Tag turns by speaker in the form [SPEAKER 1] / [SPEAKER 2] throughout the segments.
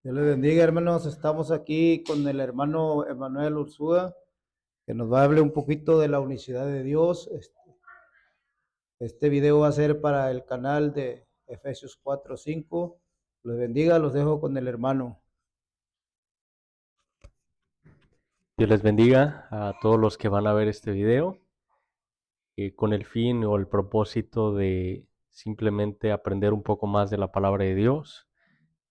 [SPEAKER 1] Dios les bendiga, hermanos. Estamos aquí con el hermano Emanuel Ursúa, que nos va a hablar un poquito de la unicidad de Dios. Este video va a ser para el canal de Efesios 4:5. Los bendiga, los dejo con el hermano.
[SPEAKER 2] Dios les bendiga a todos los que van a ver este video con el fin o el propósito de simplemente aprender un poco más de la palabra de Dios.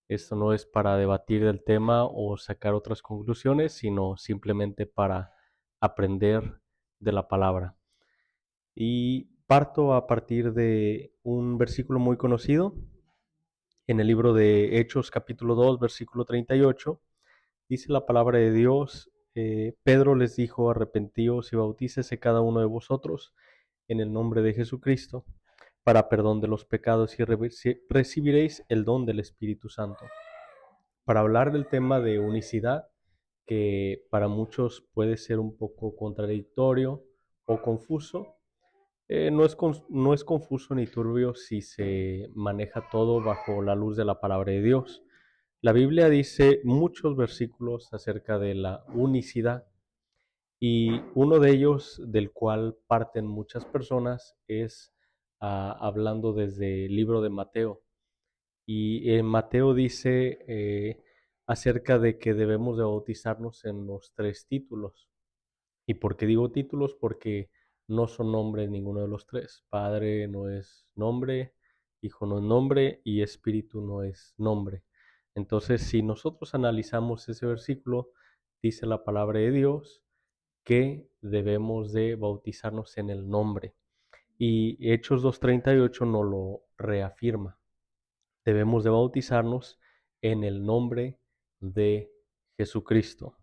[SPEAKER 2] Esto no es para debatir del tema o sacar otras conclusiones, sino simplemente para aprender de la palabra. Y parto a partir de un versículo muy conocido en el libro de Hechos capítulo 2, versículo 38. Dice la palabra de Dios, Pedro les dijo, arrepentíos y bautícese cada uno de vosotros en el nombre de Jesucristo para perdón de los pecados y recibiréis el don del Espíritu Santo. Para hablar del tema de unicidad, que para muchos puede ser un poco contradictorio o confuso, no es confuso ni turbio si se maneja todo bajo la luz de la palabra de Dios. La Biblia dice muchos versículos acerca de la unicidad y uno de ellos del cual parten muchas personas es hablando desde el libro de Mateo. Y en Mateo dice acerca de que debemos de bautizarnos en los tres títulos. ¿Y por qué digo títulos? Porque no son nombres ninguno de los tres. Padre no es nombre, Hijo no es nombre y Espíritu no es nombre. Entonces, si nosotros analizamos ese versículo, dice la palabra de Dios que debemos de bautizarnos en el nombre. Y Hechos 2:38 nos lo reafirma. Debemos de bautizarnos en el nombre de Jesucristo.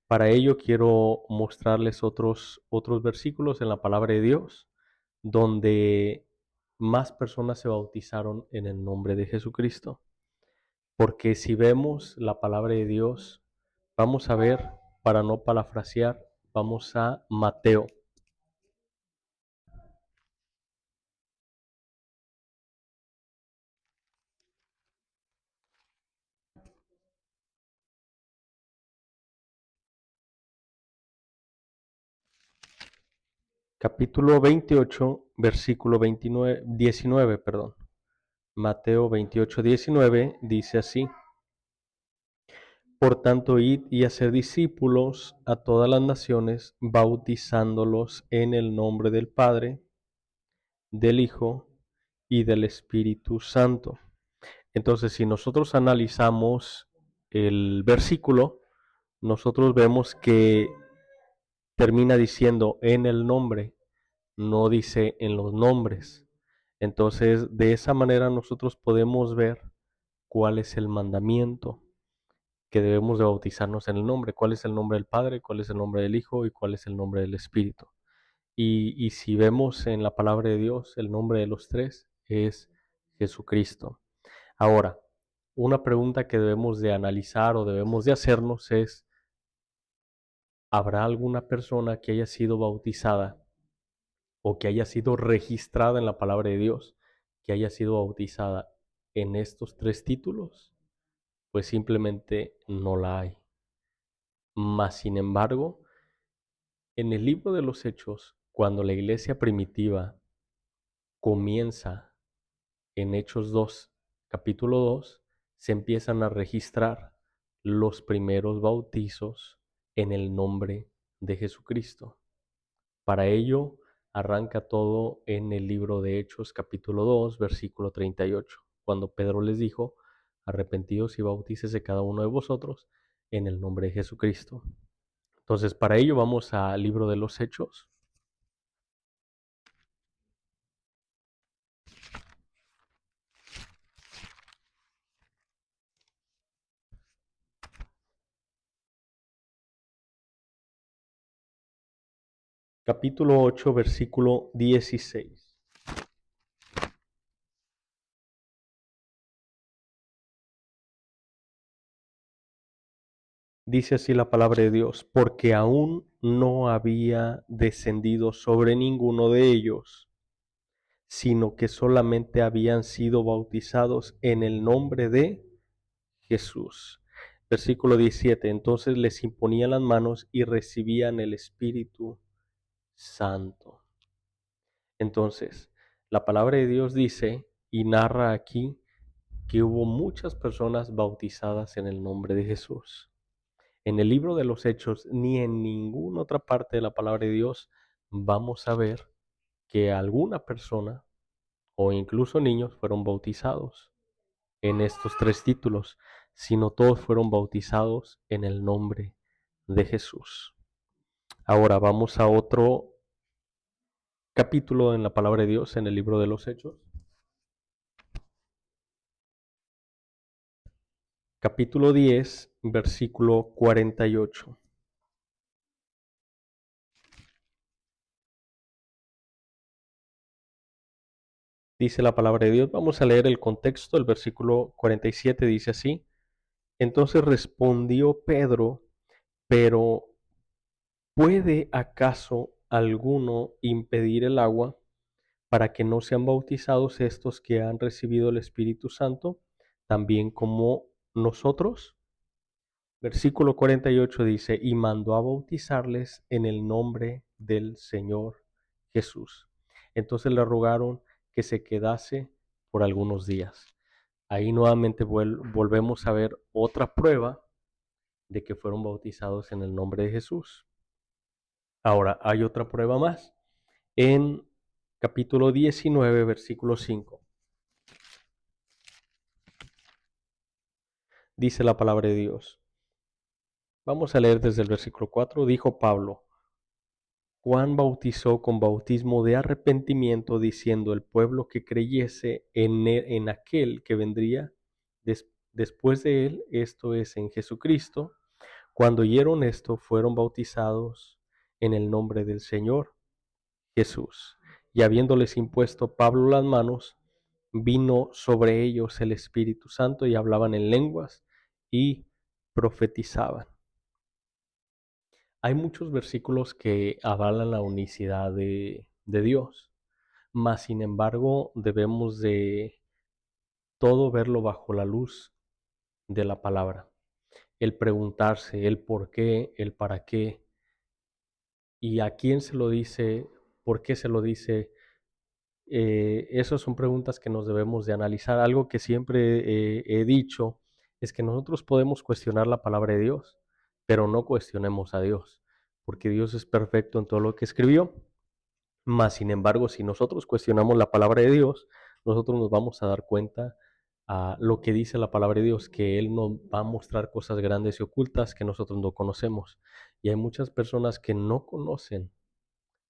[SPEAKER 2] Para ello quiero mostrarles otros versículos en la palabra de Dios donde más personas se bautizaron en el nombre de Jesucristo. Porque si vemos la palabra de Dios, vamos a ver, para no parafrasear, vamos a Mateo. Capítulo 28, versículo 19, perdón. Mateo 28:19 dice así: Por tanto, id y hacer discípulos a todas las naciones, bautizándolos en el nombre del Padre, del Hijo y del Espíritu Santo. Entonces, si nosotros analizamos el versículo, nosotros vemos que termina diciendo en el nombre, no dice en los nombres. Entonces, de esa manera nosotros podemos ver cuál es el mandamiento, que debemos de bautizarnos en el nombre, cuál es el nombre del Padre, cuál es el nombre del Hijo y cuál es el nombre del Espíritu. Y si vemos en la palabra de Dios, el nombre de los tres es Jesucristo. Ahora, una pregunta que debemos de analizar o debemos de hacernos es, ¿habrá alguna persona que haya sido bautizada o que haya sido registrada en la palabra de Dios, que haya sido bautizada en estos tres títulos? Pues simplemente no la hay. Mas, sin embargo, en el libro de los Hechos, cuando la iglesia primitiva comienza en Hechos 2, capítulo 2, se empiezan a registrar los primeros bautizos en el nombre de Jesucristo. Para ello, arranca todo en el libro de Hechos, capítulo 2, versículo 38, cuando Pedro les dijo, arrepentíos y bautícese cada uno de vosotros en el nombre de Jesucristo. Entonces, para ello vamos al libro de los Hechos. Capítulo 8, versículo 16. Dice así la palabra de Dios, porque aún no había descendido sobre ninguno de ellos, sino que solamente habían sido bautizados en el nombre de Jesús. Versículo 17. Entonces les imponían las manos y recibían el Espíritu Santo. Entonces, la palabra de Dios dice y narra aquí que hubo muchas personas bautizadas en el nombre de Jesús. En el libro de los Hechos ni en ninguna otra parte de la palabra de Dios vamos a ver que alguna persona o incluso niños fueron bautizados en estos tres títulos, sino todos fueron bautizados en el nombre de Jesús. Ahora vamos a otro capítulo en la palabra de Dios en el libro de los Hechos. Capítulo 10, versículo 48. Dice la palabra de Dios, vamos a leer el contexto, el versículo 47 dice así: entonces respondió Pedro, pero ¿puede acaso alguno impedir el agua para que no sean bautizados estos que han recibido el Espíritu Santo, también como nosotros? Versículo 48 dice, y mandó a bautizarles en el nombre del Señor Jesús. Entonces le rogaron que se quedase por algunos días. Ahí nuevamente volvemos a ver otra prueba de que fueron bautizados en el nombre de Jesús. Ahora, hay otra prueba más. En capítulo 19, versículo 5. Dice la palabra de Dios. Vamos a leer desde el versículo 4. Dijo Pablo, Juan bautizó con bautismo de arrepentimiento, diciendo el pueblo que creyese en aquel que vendría después de él, esto es, en Jesucristo. Cuando oyeron esto, fueron bautizados en el nombre del Señor Jesús. Y habiéndoles impuesto Pablo las manos, vino sobre ellos el Espíritu Santo y hablaban en lenguas y profetizaban. Hay muchos versículos que avalan la unicidad de Dios, mas sin embargo debemos de todo verlo bajo la luz de la palabra. El preguntarse, el por qué, el para qué, y a quién se lo dice, por qué se lo dice. Esas son preguntas que nos debemos de analizar. Algo que siempre he dicho es que nosotros podemos cuestionar la palabra de Dios, pero no cuestionemos a Dios, porque Dios es perfecto en todo lo que escribió. Mas, sin embargo, si nosotros cuestionamos la palabra de Dios, nosotros nos vamos a dar cuenta a lo que dice la palabra de Dios, que Él nos va a mostrar cosas grandes y ocultas que nosotros no conocemos. Y hay muchas personas que no conocen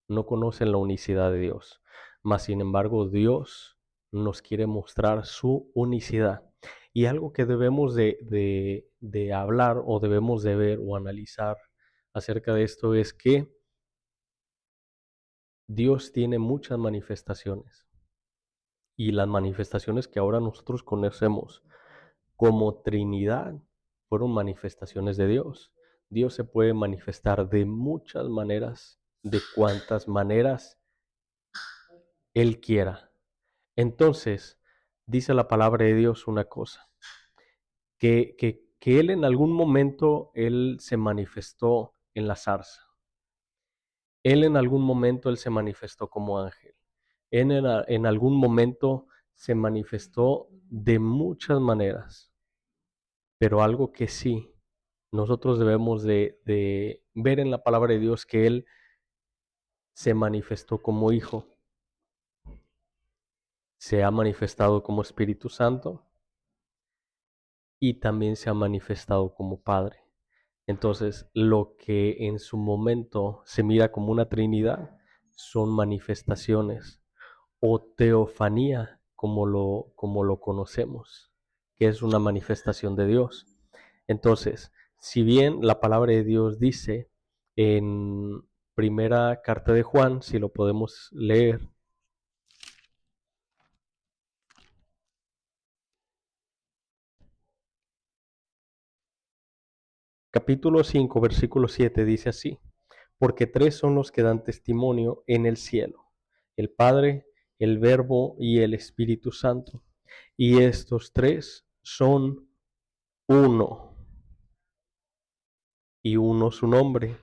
[SPEAKER 2] la unicidad de Dios. Mas, sin embargo, Dios nos quiere mostrar su unicidad. Y algo que debemos de hablar o debemos de ver o analizar acerca de esto es que Dios tiene muchas manifestaciones. Y las manifestaciones que ahora nosotros conocemos como Trinidad fueron manifestaciones de Dios. Dios se puede manifestar de muchas maneras, de cuantas maneras Él quiera. Entonces, dice la palabra de Dios una cosa, que Él en algún momento, Él se manifestó en la zarza. Él en algún momento, Él se manifestó como ángel. En algún momento se manifestó de muchas maneras, pero algo que sí nosotros debemos de ver en la palabra de Dios, que Él se manifestó como Hijo, se ha manifestado como Espíritu Santo y también se ha manifestado como Padre. Entonces, lo que en su momento se mira como una Trinidad son manifestaciones o teofanía, como lo conocemos, que es una manifestación de Dios. Entonces, si bien la palabra de Dios dice en primera carta de Juan, si lo podemos leer, capítulo 5, versículo 7 dice así: porque tres son los que dan testimonio en el cielo, el Padre, el Verbo y el Espíritu Santo, y estos tres son uno. y uno su nombre.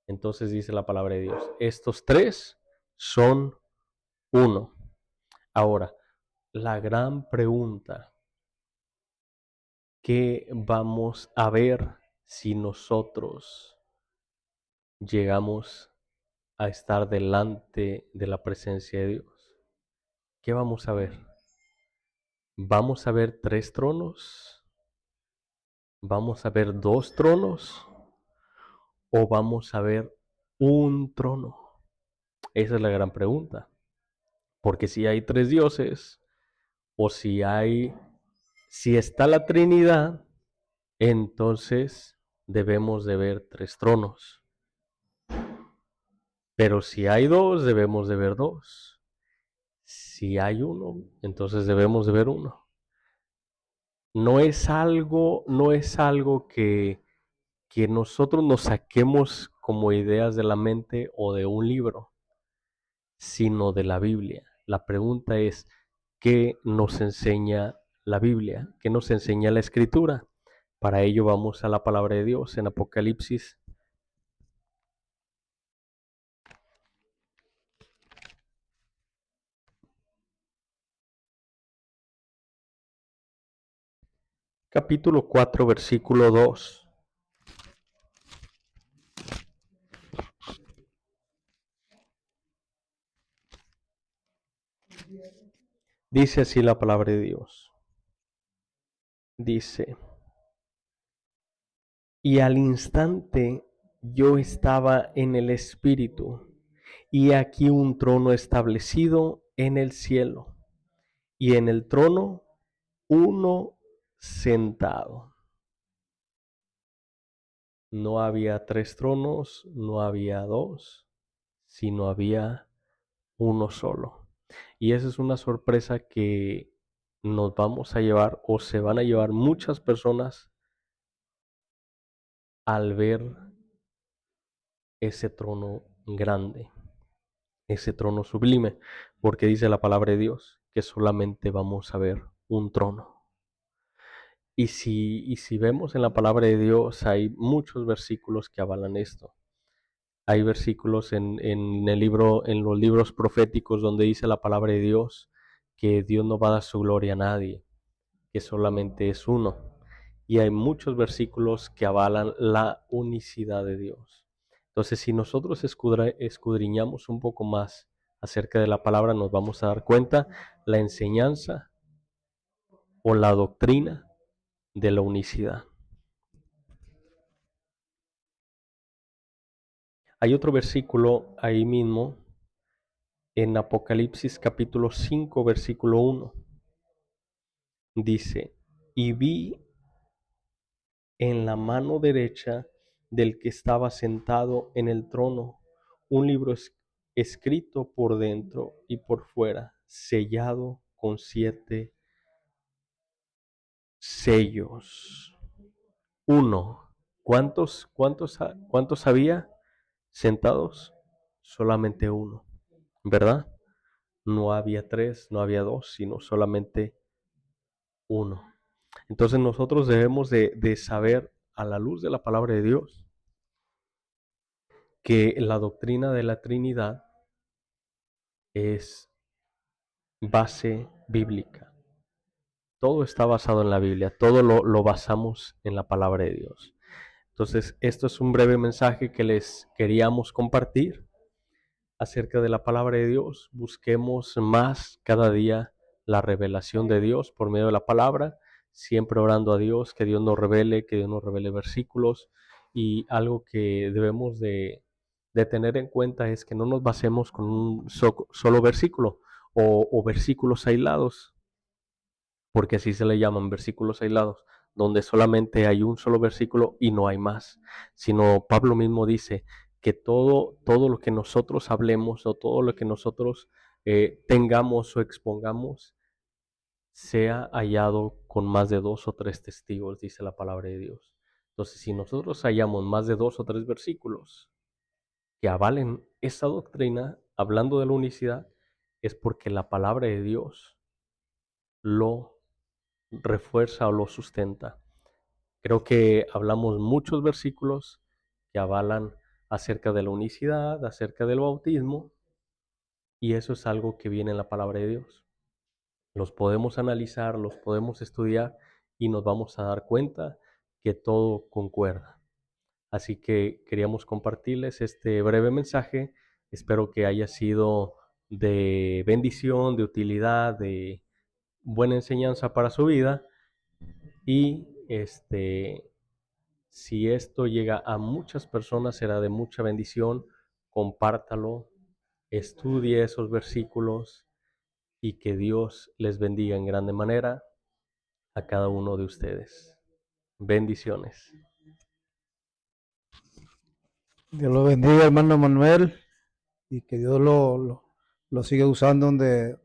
[SPEAKER 2] Entonces dice la palabra de Dios, estos tres son uno. Ahora, la gran pregunta, ¿qué vamos a ver si nosotros llegamos a estar delante de la presencia de Dios? ¿Qué vamos a ver? ¿Vamos a ver tres tronos? ¿Vamos a ver dos tronos? ¿O vamos a ver un trono? Esa es la gran pregunta. Porque si hay tres dioses, o si está la Trinidad, entonces debemos de ver tres tronos. Pero si hay dos, debemos de ver dos. Si hay uno, entonces debemos de ver uno. No es algo que nosotros nos saquemos como ideas de la mente o de un libro, sino de la Biblia. La pregunta es, ¿qué nos enseña la Biblia? ¿Qué nos enseña la Escritura? Para ello vamos a la palabra de Dios en Apocalipsis. Capítulo 4, versículo 2. Dice así la palabra de Dios. Dice, y al instante yo estaba en el Espíritu, y aquí un trono establecido en el cielo, y en el trono uno sentado. No había tres tronos, no había dos, sino había uno solo. Y esa es una sorpresa que nos vamos a llevar o se van a llevar muchas personas al ver ese trono grande, ese trono sublime, porque dice la palabra de Dios que solamente vamos a ver un trono. Y si vemos en la palabra de Dios, hay muchos versículos que avalan esto. Hay versículos en los libros proféticos donde dice la palabra de Dios que Dios no va a dar su gloria a nadie, que solamente es uno. Y hay muchos versículos que avalan la unicidad de Dios. Entonces, si nosotros escudriñamos un poco más acerca de la palabra, nos vamos a dar cuenta la enseñanza o la doctrina de la unicidad. Hay otro versículo ahí mismo en Apocalipsis capítulo 5, versículo 1. Dice, y vi en la mano derecha del que estaba sentado en el trono un libro escrito por dentro y por fuera, sellado con 7 sellos. Uno. ¿Cuántos había sentados? Solamente uno, ¿verdad? No había tres, no había dos, sino solamente uno. Entonces nosotros debemos de saber a la luz de la palabra de Dios que la doctrina de la Trinidad es base bíblica. Todo está basado en la Biblia, todo lo basamos en la palabra de Dios. Entonces, esto es un breve mensaje que les queríamos compartir acerca de la palabra de Dios. Busquemos más cada día la revelación de Dios por medio de la palabra, siempre orando a Dios, que Dios nos revele versículos, y algo que debemos de tener en cuenta es que no nos basemos con un solo versículo o versículos aislados, porque así se le llaman versículos aislados, donde solamente hay un solo versículo y no hay más, sino Pablo mismo dice que todo lo que nosotros hablemos o todo lo que nosotros tengamos o expongamos sea hallado con más de 2 o 3 testigos, dice la palabra de Dios. Entonces, si nosotros hallamos más de 2 o 3 versículos que avalen esa doctrina, hablando de la unicidad, es porque la palabra de Dios lo refuerza o lo sustenta. Creo que hablamos muchos versículos que avalan acerca de la unicidad, acerca del bautismo, y eso es algo que viene en la palabra de Dios. Los podemos analizar, los podemos estudiar y nos vamos a dar cuenta que todo concuerda. Así que queríamos compartirles este breve mensaje. Espero que haya sido de bendición, de utilidad, de buena enseñanza para su vida. Y si esto llega a muchas personas, será de mucha bendición. Compártalo, estudie esos versículos y que Dios les bendiga en grande manera a cada uno de ustedes. Bendiciones.
[SPEAKER 1] Dios lo bendiga, hermano Manuel, y que Dios lo siga usando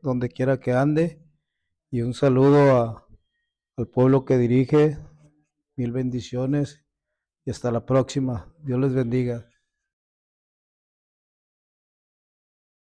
[SPEAKER 1] donde quiera que ande. Y un saludo al pueblo que dirige. Mil bendiciones y hasta la próxima. Dios les bendiga.